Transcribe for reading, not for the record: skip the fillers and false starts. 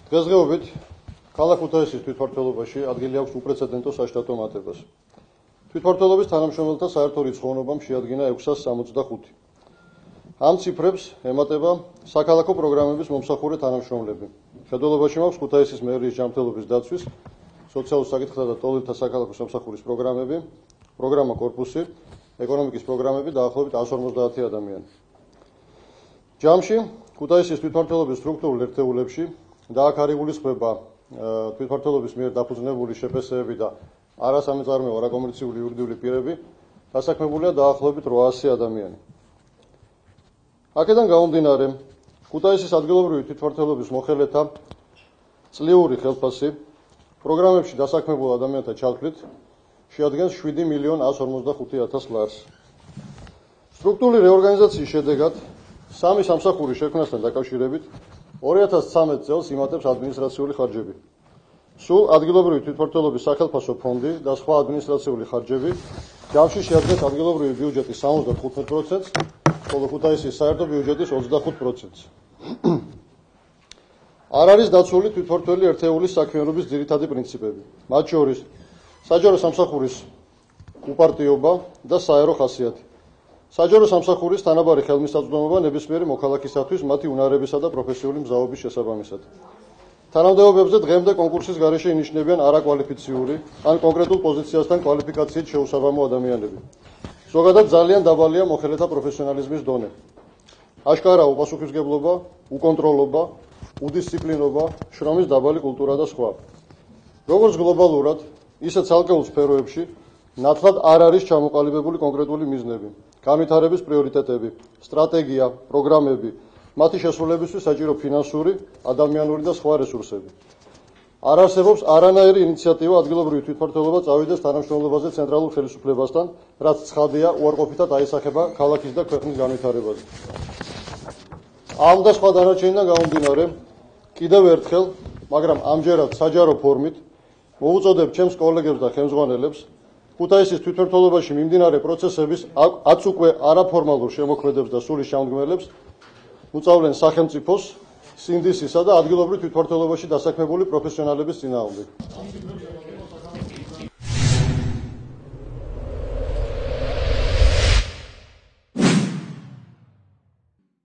დღესდღეობით ქალაქ ქუთაისის თვითმმართველობაში ადგილი აქვს უპრეცედენტო საშტატო მატებას. თვითმმართველობის თანამშრომელთა საერთო რიცხოვნობამ შეადგინა 665. ამ ციფრებს ემატება საქალაქო პროგრამების მომსახურე თანამშრომლები. შედეგობაში მაქვს ქუთაისის მერიის ჯანმრთელობის დაცვის, სოციალურ საკითხთა და ტოლებთა საქალაქო სამსახურის პროგრამები, პროგრამა კორპუსი, ეკონომიკის პროგრამები დაახლოებით 150 ადამიანი. ჯამში ქუთაისის თვითმმართველობის სტრუქტურულ ერთეულებში და აქ არ იგულისხმება თვითმმართველობის მიერ დაფუძნებული შეფასებები და არასამეწარმეო არაკომერციული იურიდიული პირები, დასაქმებულია დაახლოებით 800 ადამიანი. აქედან გამომდინარე, ქუთაისის ადგილობრივი თვითმმართველობის მოხელეთა წლიური ხელფასი პროგრამებში დასაქმებულ ადამიანთა ჩათვლით შეადგენს 7.145.000 ლარს. სტრუქტურული რეორგანიზაციის შედეგად სამი სამსახურის შექმნასთან დაკავშირებით 2013 წელს იმატებს ადმინისტრაციული ხარჯები. სულ ადგილობრივი თვითმმართველობის სახელმწიფო ფონდი და სხვა ადმინისტრაციული ხარჯები ჯამში შეადგენს ადგილობრივი ბიუჯეტის 75%-ს, ხოლო ქუთაისის საერთო ბიუჯეტის 25%-ს. არ არის დაცული თვითმმართველი ერთეულის საქმიანობის ძირითადი პრინციპები, მათ შორის საჯარო სამსახურის უპარტიობა და საერო ხასიათი. საჯარო სამსახურის თანაბარი ხელმისაწვდომობა ნებისმიერი მოქალაქისათვის მათი უნარებისა და პროფესიული მზაობის შესაბამისად. თანამდებობებზე დღემდე კონკურსის გარეშე ინიშნებიან არაკვალიფიციური ან კონკრეტულ პოზიციასთან კვალიფიკაციით შეუსაბამო ადამიანები. ზოგადად ძალიან დაბალია მოხელეთა პროფესიონალიზმის დონე. აშკარა უპასუხისმგებლობა, უკონტროლობა, უდისციპლინობა, შრომის დაბალი კულტურა და სხვა. როგორც გლობალურად, ისე ცალკეულ სფეროებში ნათლად არ არის ჩამოყალიბებული კონკრეტული მიზნები, განვითარების პრიორიტეტები, სტრატეგია, პროგრამები, მათი შესრულებისთვის საჭირო ფინანსური, ადამიანური და სხვა რესურსები. არ არსებობს არანაირი ინიციატივა ადგილობრივი თვითმმართველობა წავიდეს თანამშრომლობაზე ცენტრალურ ხელისუფლებასთან, რაც ცხადია უარყოფითად აისახება ქალაქის და ქვეყნის განვითარებაზე. ამ და სხვა დანარჩენიდან გამომდინარე, კიდევ ერთხელ, მაგრამ ამჯერად საჯარო ფორმით მოუწოდებ ჩემს კოლეგებს და ხელმძღვანელებს ქუთაისის თვითმმართველობაში მიმდინარე პროცესების აც უკვე არაფორმალურ შემოქმედებს და სულის ჩამდგმელებს უწავლენ სახელმწიფოს, სინდისისა და ადგილობრივ თვითმმართველობაში დასაქმებული პროფესიონალების წინააღმდეგ.